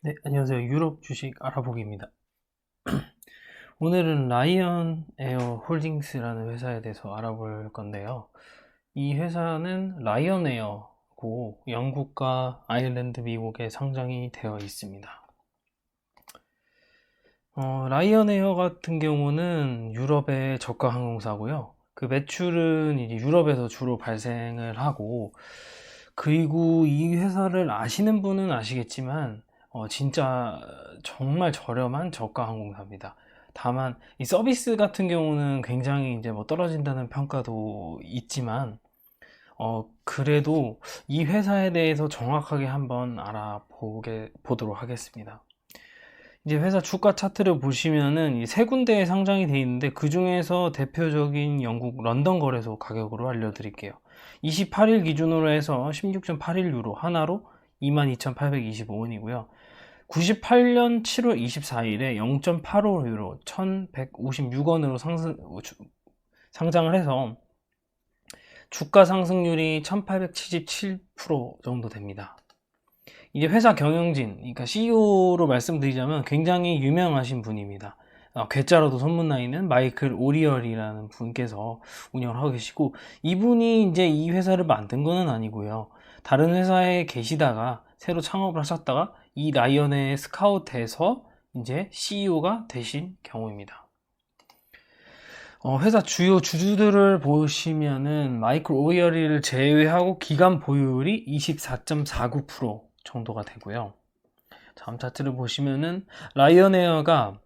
네, 안녕하세요. 유럽 주식 알아보기입니다. 오늘은 라이언 에어 홀딩스라는 회사에 대해서 알아볼 건데요. 이 회사는 라이언 에어고 영국과 아일랜드, 미국에 상장이 되어 있습니다. 라이언 에어 같은 경우는 유럽의 저가 항공사고요. 그 매출은 이제 유럽에서 주로 발생을 하고, 그리고 이 회사를 아시는 분은 아시겠지만 진짜 정말 저렴한 저가 항공사입니다. 다만 이 서비스 같은 경우는 굉장히 이제 뭐 떨어진다는 평가도 있지만 그래도 이 회사에 대해서 정확하게 한번 보도록 하겠습니다. 이제 회사 주가 차트를 보시면은 이 세 군데에 상장이 되어 있는데, 그 중에서 대표적인 영국 런던 거래소 가격으로 알려드릴게요. 28일 기준으로 해서 16.81유로 하나로 22,825원이고요. 98년 7월 24일에 0.85유로 1,156원으로 상장을 해서 주가 상승률이 1877% 정도 됩니다. 이게 회사 경영진, 그러니까 CEO로 말씀드리자면 굉장히 유명하신 분입니다. 괴짜로도 소문나 있는 마이클 오리얼이라는 분께서 운영을 하고 계시고, 이분이 이제 이 회사를 만든 거는 아니고요. 다른 회사에 계시다가 새로 창업을 하셨다가 이 라이언에 스카우트해서 이제 CEO가 되신 경우입니다. 회사 주요 주주들을 보시면은 마이클 오리얼을 제외하고 기간 보유율이 24.49% 정도가 되고요. 다음 차트를 보시면은 라이언에어가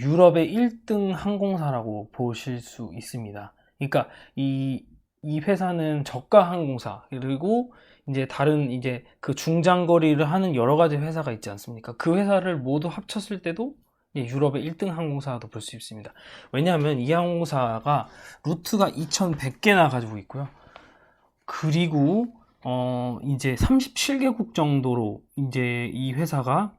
유럽의 1등 항공사라고 보실 수 있습니다. 그러니까 이 회사는 저가 항공사, 그리고 이제 다른 이제 그 중장거리를 하는 여러 가지 회사가 있지 않습니까? 그 회사를 모두 합쳤을 때도 유럽의 1등 항공사도 볼 수 있습니다. 왜냐하면 이 항공사가 루트가 2100개나 가지고 있고요. 그리고 이제 37개국 정도로 이제 이 회사가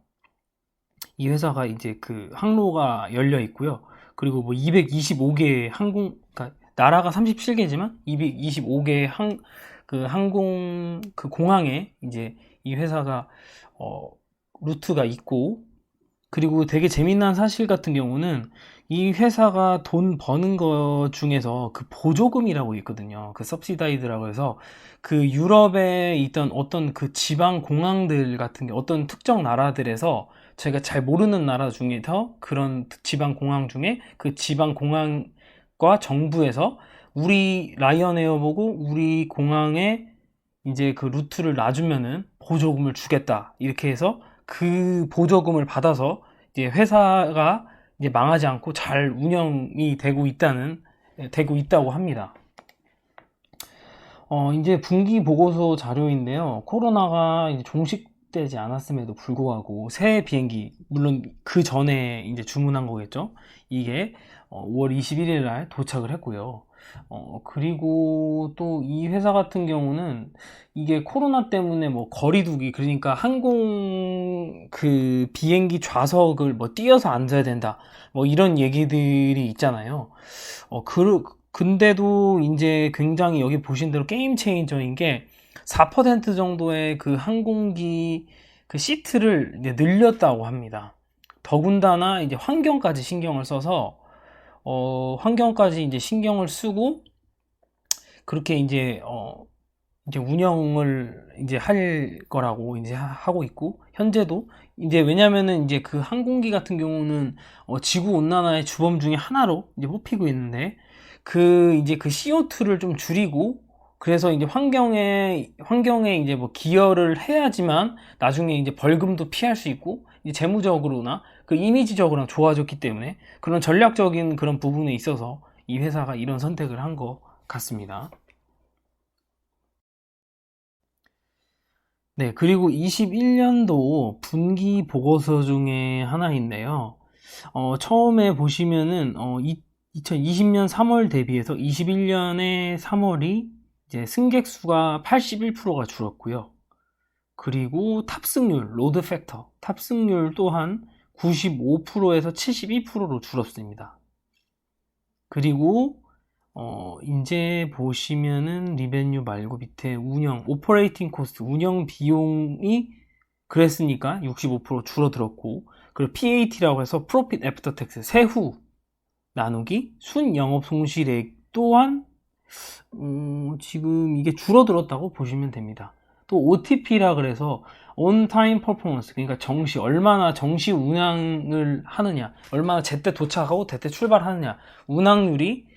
이제 그 항로가 열려 있고요. 그리고 뭐 225개의 그러니까 나라가 37개지만 225개의 그 항공, 그 공항에 이제 이 회사가 루트가 있고, 그리고 되게 재미난 사실 같은 경우는 이 회사가 돈 버는 것 중에서 그 보조금이라고 있거든요. 그 subsidied라고 해서 그 유럽에 있던 어떤 그 지방 공항들 같은 게, 어떤 특정 나라들에서 제가 잘 모르는 나라 중에서 그런 지방 공항 중에 그 지방 공항과 정부에서 우리 라이언에어 보고 우리 공항에 이제 그 루트를 놔주면은 보조금을 주겠다, 이렇게 해서 그 보조금을 받아서 이제 회사가 이제 망하지 않고 잘 운영이 되고 있다고 합니다. 이제 분기 보고서 자료인데요. 코로나가 이제 종식되지 않았음에도 불구하고 새 비행기, 물론 그 전에 이제 주문한 거겠죠. 이게 5월 21일 날 도착을 했고요. 그리고 또 이 회사 같은 경우는 이게 코로나 때문에 뭐 거리두기, 그러니까 항공 그 비행기 좌석을 뭐 띄어서 앉아야 된다, 뭐 이런 얘기들이 있잖아요. 근데도 이제 굉장히 여기 보신 대로 게임 체인저인 게 4% 정도의 그 항공기 그 시트를 이제 늘렸다고 합니다. 더군다나 이제 환경까지 신경을 써서 환경까지 이제 신경을 쓰고 그렇게 이제 운영을 이제 할 거라고 이제 하고 있고, 현재도 이제, 왜냐면은 이제 그 항공기 같은 경우는 지구 온난화의 주범 중에 하나로 이제 뽑히고 있는데, 그 이제 그 CO2를 좀 줄이고, 그래서 이제 환경에 이제 뭐 기여를 해야지만 나중에 이제 벌금도 피할 수 있고, 이제 재무적으로나 그 이미지적으로나 좋아졌기 때문에 그런 전략적인 그런 부분에 있어서 이 회사가 이런 선택을 한 것 같습니다. 네, 그리고 21년도 분기 보고서 중에 하나인데요. 처음에 보시면은, 2020년 3월 대비해서 21년의 3월이 이제 승객 수가 81%가 줄었고요. 그리고 탑승률, 로드 팩터, 탑승률 또한 95%에서 72%로 줄었습니다. 그리고 이제 보시면은 리벤유 말고 밑에 오퍼레이팅 코스트, 운영 비용이 그랬으니까 65% 줄어들었고, 그리고 PAT라고 해서 Profit After Tax, 세후 나누기 순영업 손실액 또한 지금 이게 줄어들었다고 보시면 됩니다. 또 OTP라 그래서 On Time Performance, 그러니까 얼마나 정시 운항을 하느냐, 얼마나 제때 도착하고 제때 출발하느냐, 운항률이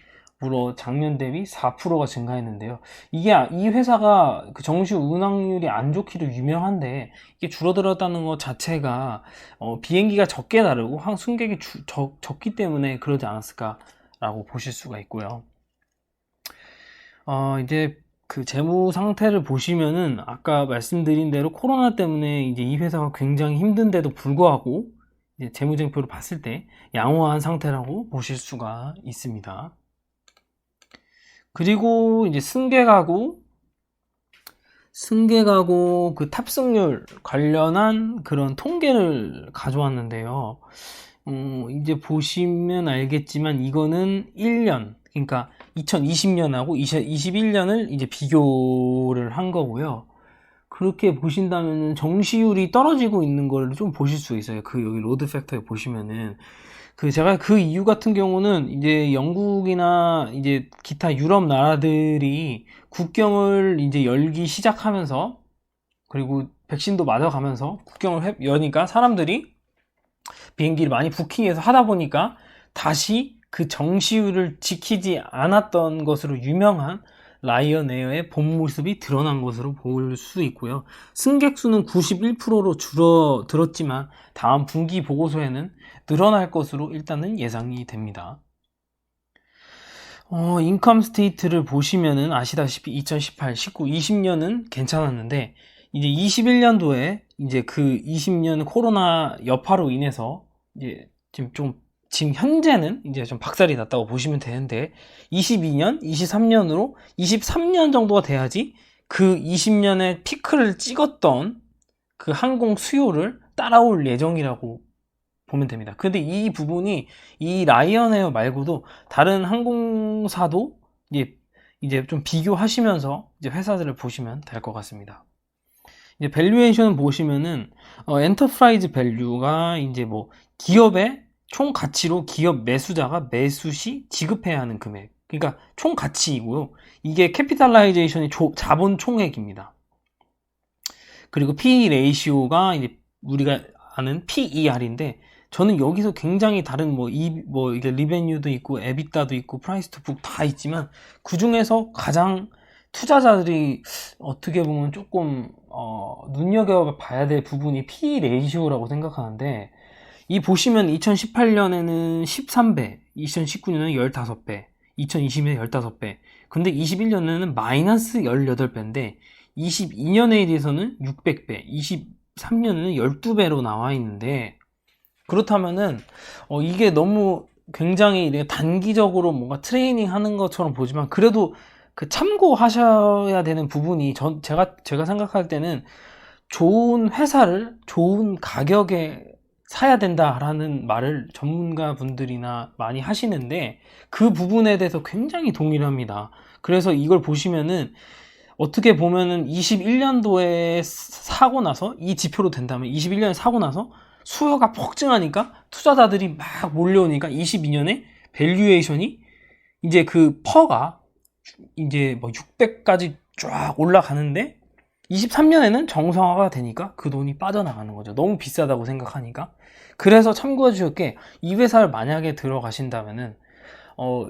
무려 작년 대비 4%가 증가했는데요. 이 회사가 그 정시 운항률이 안 좋기로 유명한데, 이게 줄어들었다는 것 자체가 비행기가 적게 나르고 승객이 적기 때문에 그러지 않았을까라고 보실 수가 있고요. 이제 그 재무 상태를 보시면은 아까 말씀드린 대로 코로나 때문에 이제 이 회사가 굉장히 힘든데도 불구하고 이제 재무제표를 봤을 때 양호한 상태라고 보실 수가 있습니다. 그리고 이제 승객하고 그 탑승률 관련한 그런 통계를 가져왔는데요. 이제 보시면 알겠지만 이거는 1년, 그러니까 2020년하고 2021년을 이제 비교를 한 거고요. 그렇게 보신다면 정시율이 떨어지고 있는 걸 좀 보실 수 있어요. 그 여기 로드 팩터에 보시면은 제가 그 이유 같은 경우는 이제 영국이나 이제 기타 유럽 나라들이 국경을 이제 열기 시작하면서, 그리고 백신도 맞아가면서 국경을 여니까 사람들이 비행기를 많이 부킹해서 하다 보니까 다시 그 정시율을 지키지 않았던 것으로 유명한 라이언에어의 본 모습이 드러난 것으로 볼 수 있고요. 승객 수는 91%로 줄어들었지만 다음 분기 보고서에는 늘어날 것으로 일단은 예상이 됩니다. 인컴 스테이트를 보시면은 아시다시피 2018, 19, 20년은 괜찮았는데 이제 21년도에 이제 그 20년 코로나 여파로 인해서 이제 지금 현재는 이제 좀 박살이 났다고 보시면 되는데 22년, 23년으로 23년 정도가 돼야지 그 20년에 피크를 찍었던 그 항공 수요를 따라올 예정이라고 보면 됩니다. 근데 이 부분이 이 라이언에어 말고도 다른 항공사도 이제 좀 비교하시면서 이제 회사들을 보시면 될 것 같습니다. 이제 밸류에이션 보시면은 엔터프라이즈 밸류가 이제 뭐 기업의 총 가치로 기업 매수자가 매수 시 지급해야 하는 금액, 그러니까 총 가치이고요. 이게 캐피탈라이제이션이 자본 총액입니다. 그리고 PE 레이시오가 이제 우리가 아는 PER인데, 저는 여기서 굉장히 다른 이게 리베뉴도 있고 에비타도 있고 프라이스 투 북 다 있지만 그 중에서 가장 투자자들이 어떻게 보면 조금 눈여겨봐야 될 부분이 PE 레이시오라고 생각하는데, 이 보시면 2018년에는 13배, 2019년에는 15배, 2020년에 15배, 근데 21년에는 마이너스 18배인데 22년에 대해서는 600배, 23년에는 12배로 나와 있는데, 그렇다면은 이게 너무 굉장히 단기적으로 뭔가 트레이닝 하는 것처럼 보지만, 그래도 그 참고하셔야 되는 부분이 제가 생각할 때는 좋은 회사를 좋은 가격에 사야 된다라는 말을 전문가 분들이나 많이 하시는데 그 부분에 대해서 굉장히 동의를 합니다. 그래서 이걸 보시면은 어떻게 보면은 21년도에 사고 나서 이 지표로 된다면 21년에 사고 나서 수요가 폭증하니까 투자자들이 막 몰려오니까 22년에 밸류에이션이 이제 그 퍼가 이제 600까지 쫙 올라가는데 23년에는 정상화가 되니까 그 돈이 빠져나가는 거죠. 너무 비싸다고 생각하니까. 그래서 참고해 주실 게, 이 회사를 만약에 들어가신다면은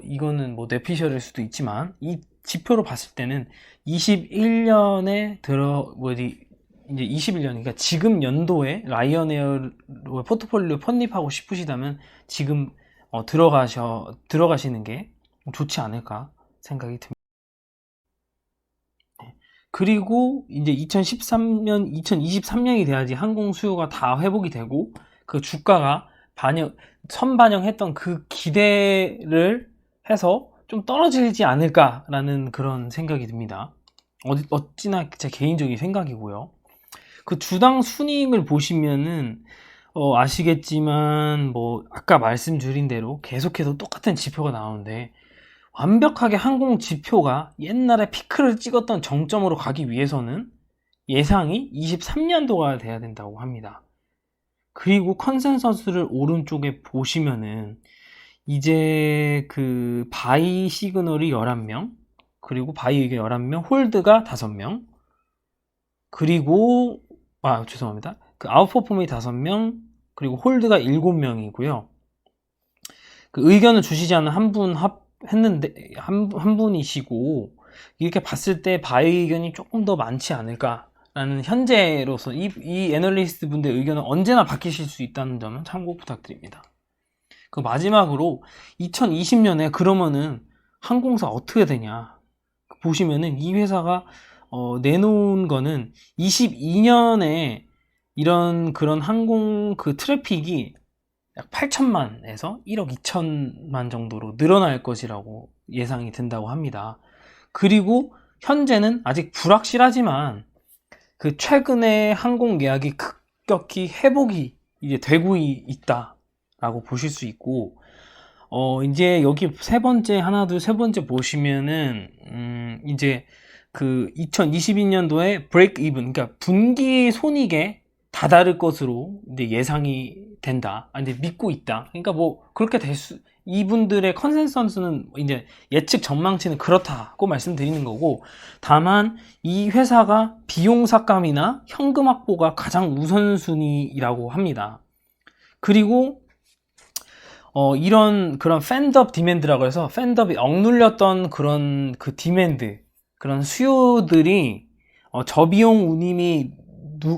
이거는 뭐 뇌피셜일 수도 있지만 이 지표로 봤을 때는 21년에 이제 21년, 그러니까 지금 연도에 라이언에어 포트폴리오 편입하고 싶으시다면 지금 들어가시는 게 좋지 않을까 생각이 듭니다. 그리고 이제 2023년이 돼야지 항공 수요가 다 회복이 되고 그 주가가 선반영했던 그 기대를 해서 좀 떨어지지 않을까라는 그런 생각이 듭니다. 어찌나 제 개인적인 생각이고요. 그 주당 순이익을 보시면은 아시겠지만 아까 말씀드린 대로 계속해서 똑같은 지표가 나오는데, 완벽하게 항공 지표가 옛날에 피크를 찍었던 정점으로 가기 위해서는 예상이 23년도가 돼야 된다고 합니다. 그리고 컨센서스를 오른쪽에 보시면은 이제 그 바이 시그널이 11명, 그리고 바이에게 11명, 홀드가 5명, 그리고 죄송합니다. 그 아웃퍼폼이 5명, 그리고 홀드가 7명이고요. 그 의견을 주시지 않은 한 분 했는데 한 분이시고, 이렇게 봤을 때 바이 의견이 조금 더 많지 않을까라는, 현재로서 이 애널리스트 분들의 의견은 언제나 바뀌실 수 있다는 점은 참고 부탁드립니다. 그 마지막으로 2020년에 그러면은 항공사 어떻게 되냐 보시면은, 이 회사가 내놓은 거는 22년에 이런 그런 항공 그 트래픽이 약 8천만에서 1억 2천만 정도로 늘어날 것이라고 예상이 된다고 합니다. 그리고 현재는 아직 불확실하지만 그 최근에 항공 예약이 급격히 회복이 이제 되고 있다라고 보실 수 있고, 이제 여기 세 번째 보시면은 이제 그 2022년도에 브레이크 이븐, 그러니까 분기 손익에 다다를 것으로 이제 예상이 된다. 이제 믿고 있다. 그러니까 뭐 그렇게 이분들의 컨센서스는 이제 예측 전망치는 그렇다고 말씀드리는 거고, 다만 이 회사가 비용 삭감이나 현금 확보가 가장 우선순위라고 합니다. 그리고 이런 그런 팬더업 디맨드라고 해서, 팬더업이 억눌렸던 그런 그 디맨드, 그런 수요들이 저비용 운임이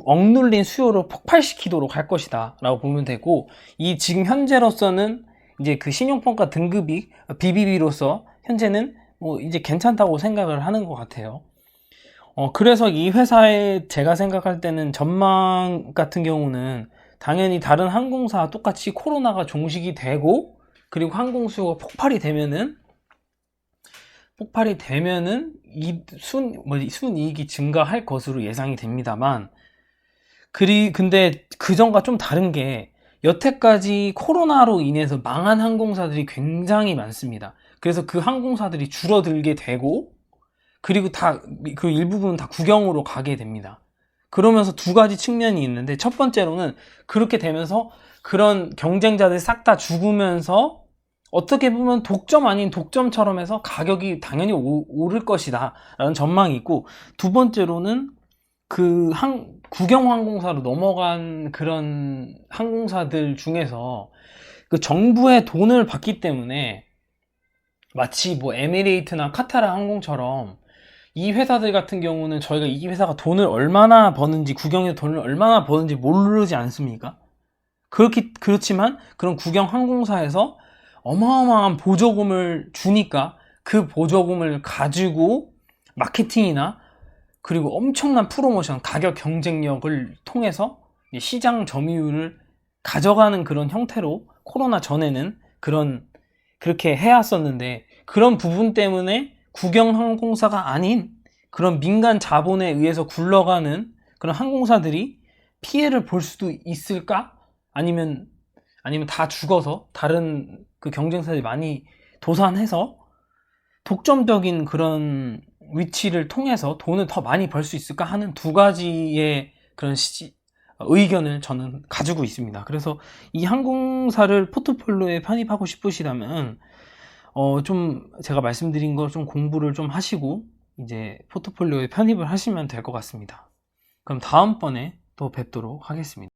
억눌린 수요를 폭발시키도록 할 것이다 라고 보면 되고, 이 지금 현재로서는 이제 그 신용평가 등급이 BBB로서 현재는 뭐 이제 괜찮다고 생각을 하는 것 같아요. 그래서 이 회사의 제가 생각할 때는 전망 같은 경우는 당연히 다른 항공사와 똑같이 코로나가 종식이 되고, 그리고 항공 수요가 폭발이 되면은 순이익이 증가할 것으로 예상이 됩니다만, 근데 그전과 좀 다른 게, 여태까지 코로나로 인해서 망한 항공사들이 굉장히 많습니다. 그래서 그 항공사들이 줄어들게 되고, 그리고 그 일부분은 다 국영으로 가게 됩니다. 그러면서 두 가지 측면이 있는데, 첫 번째로는 그렇게 되면서 그런 경쟁자들이 싹 다 죽으면서 어떻게 보면 독점 아닌 독점처럼 해서 가격이 당연히 오를 것이다 라는 전망이 있고, 두 번째로는 그 국영 항공사로 넘어간 그런 항공사들 중에서 그 정부의 돈을 받기 때문에, 마치 뭐 에미레이트나 카타르 항공처럼 이 회사들 같은 경우는 저희가 이 회사가 돈을 얼마나 버는지, 국영에서 돈을 얼마나 버는지 모르지 않습니까? 그렇지만 그런 국영 항공사에서 어마어마한 보조금을 주니까 그 보조금을 가지고 마케팅이나, 그리고 엄청난 프로모션, 가격 경쟁력을 통해서 시장 점유율을 가져가는 그런 형태로 코로나 전에는 그렇게 해왔었는데, 그런 부분 때문에 국영 항공사가 아닌 그런 민간 자본에 의해서 굴러가는 그런 항공사들이 피해를 볼 수도 있을까? 아니면 다 죽어서 다른 그 경쟁사들이 많이 도산해서 독점적인 그런 위치를 통해서 돈을 더 많이 벌 수 있을까 하는 두 가지의 그런 의견을 저는 가지고 있습니다. 그래서 이 항공사를 포트폴리오에 편입하고 싶으시다면 좀 제가 말씀드린 거 좀 공부를 좀 하시고 이제 포트폴리오에 편입을 하시면 될 것 같습니다. 그럼 다음번에 또 뵙도록 하겠습니다.